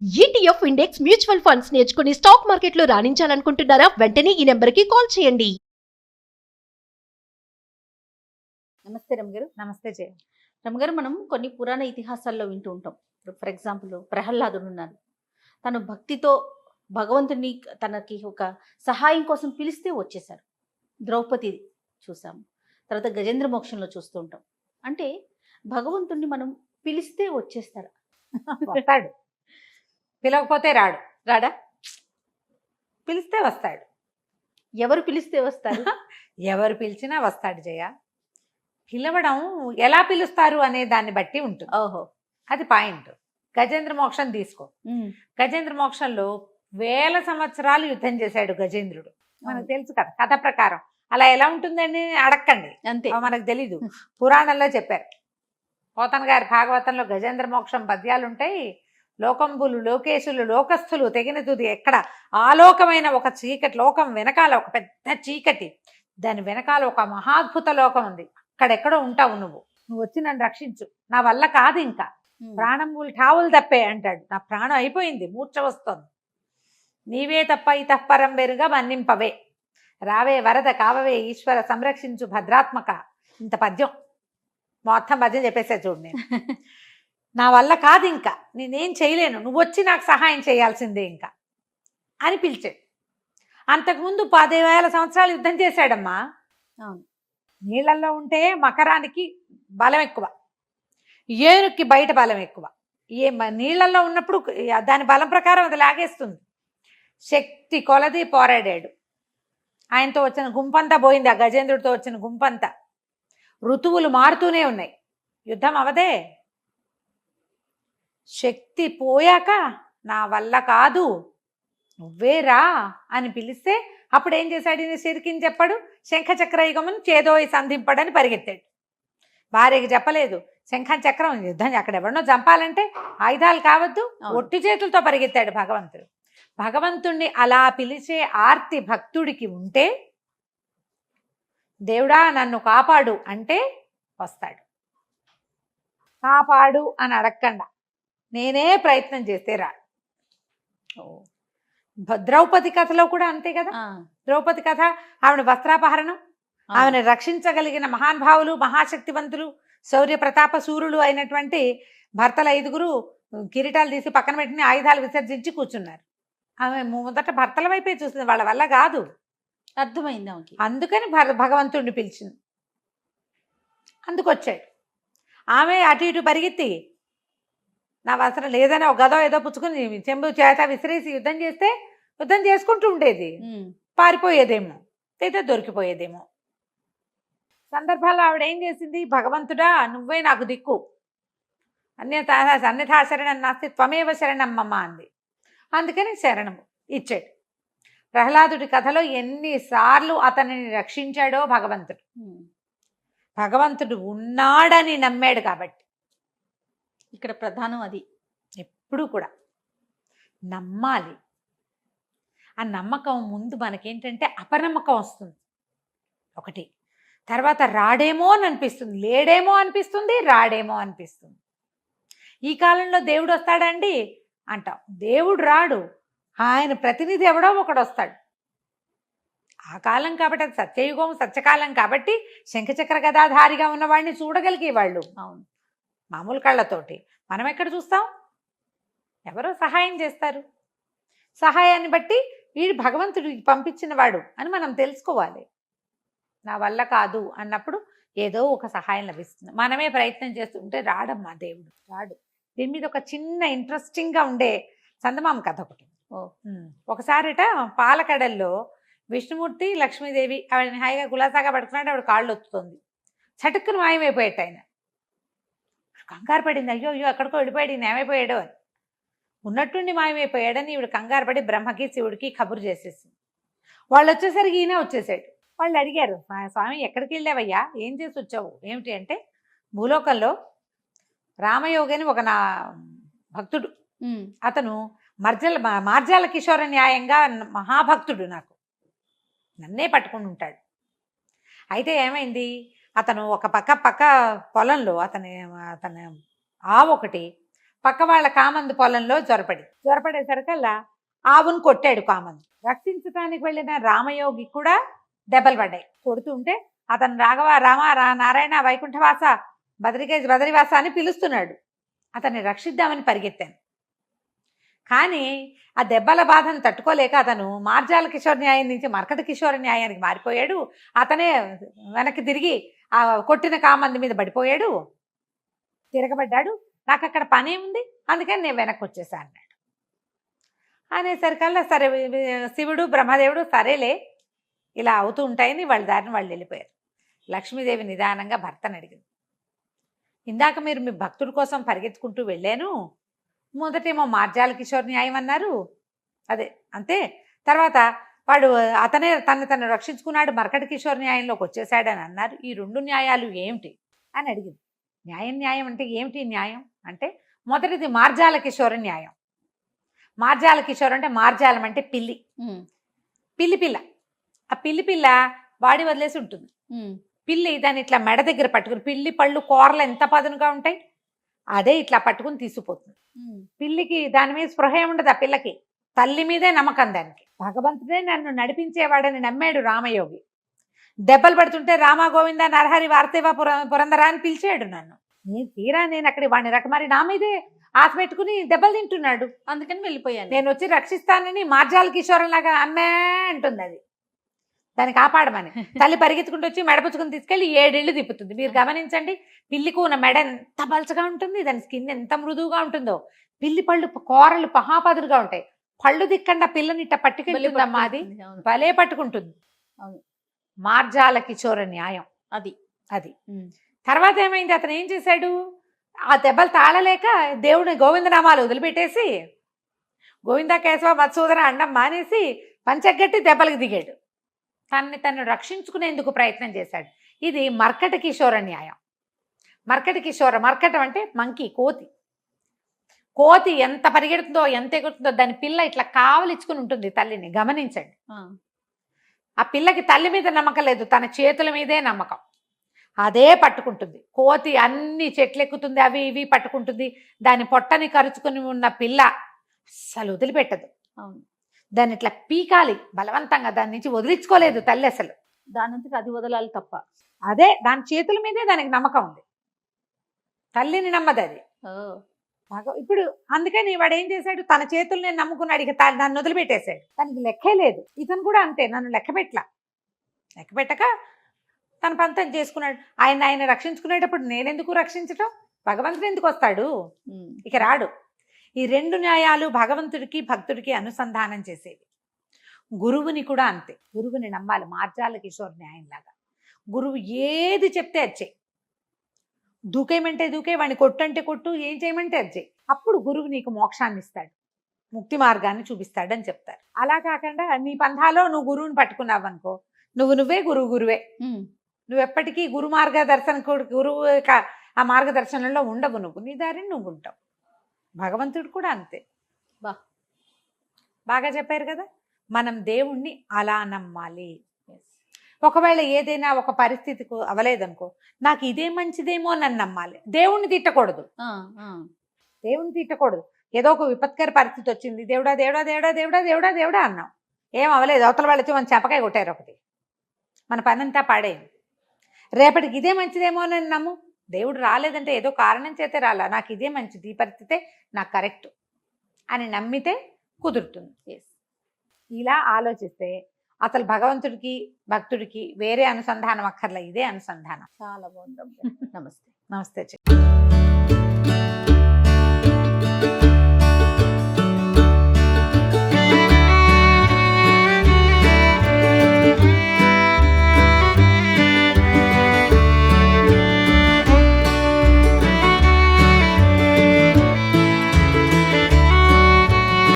ETF index mutual funds నేర్చుకుని stock మార్కెట్లో రాణించాలనుకుంటున్నారా? వెంటనే ఈ నెంబర్కి కాల్ చేయండి. నమస్తే రమగారు. నమస్తే జయ. రమగారు, మనం కొన్ని పురాణ ఇతిహాసాల్లో వింటూ ఉంటాం. ఫర్ ఎగ్జాంపుల్ ప్రహ్లాదుడు ఉన్నాడు. తను భక్తితో భగవంతుని తనకి ఒక సహాయం కోసం పిలిస్తే వచ్చేశాడు. ద్రౌపది చూసాము. తర్వాత గజేంద్ర మోక్షంలో చూస్తూ ఉంటాం. అంటే భగవంతుణ్ణి మనం పిలిస్తే వచ్చేస్తాడు. వస్తాడు, పిలవకపోతే రాడు. రాడా? పిలిస్తే వస్తాడు. ఎవరు పిలిస్తే వస్తారు? ఎవరు పిలిచినా వస్తాడు జయ. పిలవడం ఎలా పిలుస్తారు అనే దాన్ని బట్టి ఉంటుంది. ఓహో, అది పాయింట్. గజేంద్ర మోక్షం తీసుకో. గజేంద్ర మోక్షంలో 1000 సంవత్సరాలు యుద్ధం చేశాడు గజేంద్రుడు. మనకు తెలుసు కదా కథ ప్రకారం. అలా ఎలా ఉంటుందని అడక్కండి, అంతే, మనకు తెలీదు. పురాణంలో చెప్పారు. పోతన గారి భాగవతంలో గజేంద్ర మోక్షం పద్యాలు ఉంటాయి. లోకంబులు, లోకేశులు, లోకస్థులు తెగిన తుది ఎక్కడ ఆలోకమైన ఒక చీకటి లోకం వెనకాల ఒక పెద్ద చీకటి, దాని వెనకాల ఒక మహాద్భుత లోకం ఉంది. అక్కడెక్కడో ఉంటావు నువ్వు వచ్చి నన్ను రక్షించు, నా వల్ల కాదు, ఇంకా ప్రాణములు ఠావులు తప్పే అంటాడు. నా ప్రాణం అయిపోయింది, మూర్ఛ వస్తోంది, నీవే తప్ప ఇతఃపరం వేరుగా మన్నింపవే, రావే వరద కావవే ఈశ్వర సంరక్షించు భద్రాత్మక. ఇంత పద్యం మొత్తం పద్యం చెప్పేసా చూడు. నేను నా వల్ల కాదు, ఇంకా నేనేం చేయలేను, నువ్వు వచ్చి నాకు సహాయం చేయాల్సిందే ఇంకా అని పిలిచాడు. అంతకుముందు 10,000 సంవత్సరాలు యుద్ధం చేశాడమ్మా. నీళ్ళల్లో ఉంటే మకరానికి బలం ఎక్కువ, ఏనుక్కి బయట బలం ఎక్కువ. నీళ్ళల్లో ఉన్నప్పుడు దాని బలం ప్రకారం అది లాగేస్తుంది. శక్తి కొలది పోరాడాడు. ఆయనతో వచ్చిన గుంపంతా పోయింది, ఆ గజేంద్రుడితో వచ్చిన గుంపంతా. ఋతువులు మారుతూనే ఉన్నాయి, యుద్ధం అవదే. శక్తి పోయాక నా వల్ల కాదు, నువ్వే రా అని పిలిస్తే అప్పుడు ఏం చేశాడు? ఈయన సిరికిని చెప్పాడు, శంఖచక్రయుగమును చేదోయి సంధింపడని పరిగెత్తాడు. భార్యకి చెప్పలేదు. శంఖం చక్రం యుద్ధం అక్కడ ఎవరినో చంపాలంటే ఆయుధాలు కావద్దు, ఒట్టి చేతులతో పరిగెత్తాడు భగవంతుడు. భగవంతుణ్ణి అలా పిలిచే ఆర్తి భక్తుడికి ఉంటే, దేవుడా నన్ను కాపాడు అంటే వస్తాడు. కాపాడు అని అడగకుండా నేనే ప్రయత్నం చేస్తే రాడు. ద్రౌపది కథలో కూడా అంతే కదా. ద్రౌపది కథ, ఆవిడ వస్త్రాపహరణం, ఆమెను రక్షించగలిగిన మహానుభావులు, మహాశక్తివంతులు, శౌర్య ప్రతాప సూర్యులు అయినటువంటి భర్తలు 5గురు కిరీటాలు తీసి పక్కన పెట్టిన ఆయుధాలు విసర్జించి కూర్చున్నారు. ఆమె మొదట భర్తల వైపే చూస్తుంది, వాళ్ళ వల్ల కాదు. అర్థమైంది ఆమెకి. అందుకని భగవంతుడిని పిలిచింది, అందుకొచ్చాడు. ఆమె అటు ఇటు పరిగెత్తి నా వస్త్రం లేదని ఒక గదో ఏదో పుచ్చుకుని చెంబు చేత విసిరేసి యుద్ధం చేస్తే యుద్ధం చేసుకుంటూ ఉండేది. పారిపోయేదేమో లేదా దొరికిపోయేదేమో. సందర్భాల్లో ఆవిడ ఏం చేసింది? భగవంతుడా నువ్వే నాకు దిక్కు, అన్యథా శరణం నాస్తి త్వమేవ శరణం మమ అంది. అందుకని శరణము ఇచ్చాడు. ప్రహ్లాదుడి కథలో ఎన్నిసార్లు అతనిని రక్షించాడో భగవంతుడు. భగవంతుడు ఉన్నాడని నమ్మాడు కాబట్టి. ఇక్కడ ప్రధానం అది. ఎప్పుడు కూడా నమ్మాలి. ఆ నమ్మకం ముందు మనకేంటంటే అపనమ్మకం వస్తుంది ఒకటి. తర్వాత రాడేమో అని అనిపిస్తుంది, లేడేమో అనిపిస్తుంది, రాడేమో అనిపిస్తుంది. ఈ కాలంలో దేవుడు వస్తాడండి అంటాం, దేవుడు రాడు, ఆయన ప్రతినిధి ఎవడో ఒకడు వస్తాడు. ఆ కాలం కాబట్టి, అది సత్యయుగం, సత్యకాలం కాబట్టి శంఖచక్ర గదాధారిగా ఉన్నవాడిని చూడగలిగేవాళ్ళు. అవును, మామూలు కళ్ళతోటి. మనం ఎక్కడ చూస్తాం? ఎవరో సహాయం చేస్తారు. సహాయాన్ని బట్టి వీడు భగవంతుడికి పంపించిన వాడు అని మనం తెలుసుకోవాలి. నా వల్ల కాదు అన్నప్పుడు ఏదో ఒక సహాయం లభిస్తుంది. మనమే ప్రయత్నం చేస్తుంటే రాడమ్మా దేవుడు, రాడు. దీని మీద ఒక చిన్న ఇంట్రెస్టింగ్గా ఉండే చందమామ కథ ఒకటి. ఒకసారిట పాలకడల్లో విష్ణుమూర్తి, లక్ష్మీదేవి ఆవిడని హాయిగా గులాసాగా పడుకున్నాడు. ఆవిడ కాళ్ళు ఒత్తుతుంది. చటుక్కును మాయమైపోయేట ఆయన. కంగారు పడింది, అయ్యో అయ్యో ఎక్కడికో వెళ్ళిపోయాడు, ఈయన ఏమైపోయాడో అని. ఉన్నట్టుండి మాయమైపోయాడని ఈవిడ కంగారు పడి బ్రహ్మకి శివుడికి కబురు చేసేసింది. వాళ్ళు వచ్చేసరికి ఈయన వచ్చేసాడు. వాళ్ళు అడిగారు, స్వామి ఎక్కడికి వెళ్ళావయ్యా, ఏం చేసి వచ్చావు, ఏమిటి అంటే, భూలోకంలో రామయోగని ఒక నా భక్తుడు, అతను మార్జాల కిషోర న్యాయంగా మహాభక్తుడు, నాకు నన్నే పట్టుకుని ఉంటాడు. అయితే ఏమైంది, అతను ఒక పక్క పొలంలో అతని ఆవు ఒకటి పక్క వాళ్ళ కామందు పొలంలో జ్వరపడేసరికల్లా ఆవును కొట్టాడు కామందు. రక్షించడానికి వెళ్ళిన రామయోగి కూడా దెబ్బలు పడ్డాయి. కొడుతుంటే అతను రాఘవ రామ నారాయణ వైకుంఠవాస బదరివాస అని పిలుస్తున్నాడు. అతన్ని రక్షిద్దామని పరిగెత్తాను. కానీ ఆ దెబ్బల బాధను తట్టుకోలేక అతను మార్జాల కిషోర్ న్యాయం నుంచి మర్కట కిషోర న్యాయానికి మారిపోయాడు. అతనే వెనక్కి తిరిగి ఆ కొట్టిన కామంది మీద పడిపోయాడు, తిరగబడ్డాడు. నాకు అక్కడ పనే ఉంది, అందుకని నేను వెనక్కి వచ్చేసా అన్నాడు. అనేసరికల్లా సరే శివుడు బ్రహ్మదేవుడు సరేలే ఇలా అవుతూ ఉంటాయని వాళ్ళ దారిని వాళ్ళు వెళ్ళిపోయారు. లక్ష్మీదేవి నిదానంగా భర్తను అడిగింది, ఇందాక మీరు మీ భక్తుడి కోసం పరిగెత్తుకుంటూ వెళ్ళాను, మొదటేమో మార్జాల కిషోర్ న్యాయం అన్నారు, అదే అంతే, తర్వాత వాడు అతనే తను రక్షించుకున్నాడు మర్కట కిషోర్ న్యాయంలోకి వచ్చేసాడని అన్నారు. ఈ రెండు న్యాయాలు ఏమిటి అని అడిగింది. న్యాయం అంటే ఏమిటి న్యాయం అంటే, మొదటిది మార్జాల కిషోర న్యాయం. మార్జాల కిషోర్ అంటే మార్జాలం అంటే పిల్లి పిల్ల. ఆ పిల్ల వాడి వదిలేసి ఉంటుంది. పిల్లి దాన్ని ఇట్లా మెడ దగ్గర పట్టుకుని, పిల్లి పళ్ళు కూరలు ఎంత పదునుగా ఉంటాయి, అదే ఇట్లా పట్టుకుని తీసుకుపోతుంది. పిల్లికి దాని మీద స్పృహ ఉండదు. ఆ పిల్లకి తల్లి మీదే నమ్మకం. దానికి భగవంతుడే నన్ను నడిపించేవాడని నమ్మాడు రామయోగి. దెబ్బలు పడుతుంటే రామ గోవింద నరహరి వార్తేవా పురందరా అని పిలిచాడు నన్ను. నేను అక్కడి వాడిని రకమారి నా మీదే ఆశ పెట్టుకుని దెబ్బలు తింటున్నాడు. అందుకని వెళ్ళిపోయాను. నేను వచ్చి రక్షిస్తానని మార్జాల కిషోరం లాగా అమ్మే అంటుంది. అది దాన్ని కాపాడమని తల్లి పరిగెత్తుకుంటూ వచ్చి మెడపుచ్చుకుని తీసుకెళ్ళి 7 ఇళ్ళు తిప్పుతుంది. మీరు గమనించండి, పిల్లికి ఉన్న మెడ ఎంత పలచగా ఉంటుంది, దాని స్కిన్ ఎంత మృదువుగా ఉంటుందో. పిల్లి పళ్ళు కూరలు పహాపదులుగా ఉంటాయి. పళ్ళు దిక్కండా పిల్లని ఇట్ట పట్టుకెళ్తుందమ్మా, అది భలే పట్టుకుంటుంది. మార్జాల కిషోర న్యాయం అది. తర్వాత ఏమైంది, అతను ఏం చేశాడు, ఆ దెబ్బలు తాళలేక దేవుడి గోవిందనామాలు వదిలిపెట్టేసి గోవింద కేశవ మత్సూదన అండం మానేసి పంచగట్టి దెబ్బలకు దిగాడు. తను రక్షించుకునేందుకు ప్రయత్నం చేశాడు. ఇది మర్కట కిషోర న్యాయం. మర్కటం అంటే మంకీ, కోతి ఎంత పరిగెడుతుందో ఎంత ఎగురుతుందో దాని పిల్ల ఇట్లా కావలిచ్చుకుని ఉంటుంది తల్లిని. గమనించండి, ఆ పిల్లకి తల్లి మీద నమ్మకం లేదు, తన చేతుల మీదే నమ్మకం. అదే పట్టుకుంటుంది. కోతి అన్ని చెట్లు ఎక్కుతుంది, అవి ఇవి పట్టుకుంటుంది. దాని పొట్టని కరుచుకుని ఉన్న పిల్ల అస్సలు వదిలిపెట్టదు. దాన్ని ఇట్లా పీకాలి బలవంతంగా, దాని నుంచి వదిలించుకోలేదు తల్లి అసలు. దానంతటి అది వదలాలి తప్ప. అదే దాని చేతుల మీదే దానికి నమ్మకం ఉంది, తల్లిని నమ్మదు అది. ఇప్పుడు అందుకని వాడు ఏం చేశాడు, తన చేతుల్ని నమ్ముకున్నాడు. ఇక నన్ను వదిలిపెట్టేశాడు. తనకి లెక్కే లేదు. ఇతను కూడా అంతే, నన్ను లెక్క పెట్టక తన పంతం చేసుకున్నాడు. ఆయన రక్షించుకునేటప్పుడు నేనెందుకు రక్షించటం, భగవంతుడు ఎందుకు వస్తాడు, ఇక రాడు. ఈ 2 న్యాయాలు భగవంతుడికి భక్తుడికి అనుసంధానం చేసేవి. గురువుని కూడా అంతే, గురువుని నమ్మాలి. మార్జాల కిషోర్ న్యాయంలాగా గురువు ఏది చెప్తే అది చెయ్యి. దూకేయమంటే దూకే, వాడిని కొట్టంటే కొట్టు, ఏం చేయమంటే అది చెయ్యి. అప్పుడు గురువు నీకు మోక్షాన్ని ఇస్తాడు, ముక్తి మార్గాన్ని చూపిస్తాడు అని చెప్తారు. అలా కాకుండా నీ పంథాలో నువ్వు గురువుని పట్టుకున్నావు అనుకో, నువ్వే గురువే. నువ్వు ఎప్పటికీ గురు గురువు ఆ మార్గదర్శనంలో ఉండవు. నువ్వు నీ దారిని నువ్వు ఉంటావు. భగవంతుడు కూడా అంతే. బాగా చెప్పారు కదా. మనం దేవుణ్ణి అలా నమ్మాలి. ఒకవేళ ఏదైనా ఒక పరిస్థితికి అవలేదనుకో, నాకు ఇదే మంచిదేమో నన్ను నమ్మాలి. దేవుణ్ణి తిట్టకూడదు. ఏదో ఒక విపత్కర పరిస్థితి వచ్చింది, దేవుడా దేవుడా దేవుడా దేవుడా దేవుడా దేవుడా అన్నాం, ఏం అవలేదు. అవతల వాళ్ళు వచ్చి మన చెపకాయ కొట్టారు ఒకటి, మన పనంతా పాడేది. రేపటికి ఇదే మంచిదేమో అని నమ్ము. దేవుడు రాలేదంటే ఏదో కారణం చేతే రాలా, నాకు ఇదే మంచిది, ఈ పరిస్థితే నాకు కరెక్ట్ అని నమ్మితే కుదురుతుంది. ఇలా ఆలోచిస్తే అసలు భగవంతుడికి భక్తుడికి వేరే అనుసంధానం అక్కర్లే, ఇదే అనుసంధానం. చాలా బాగుంది. నమస్తే. నమస్తే.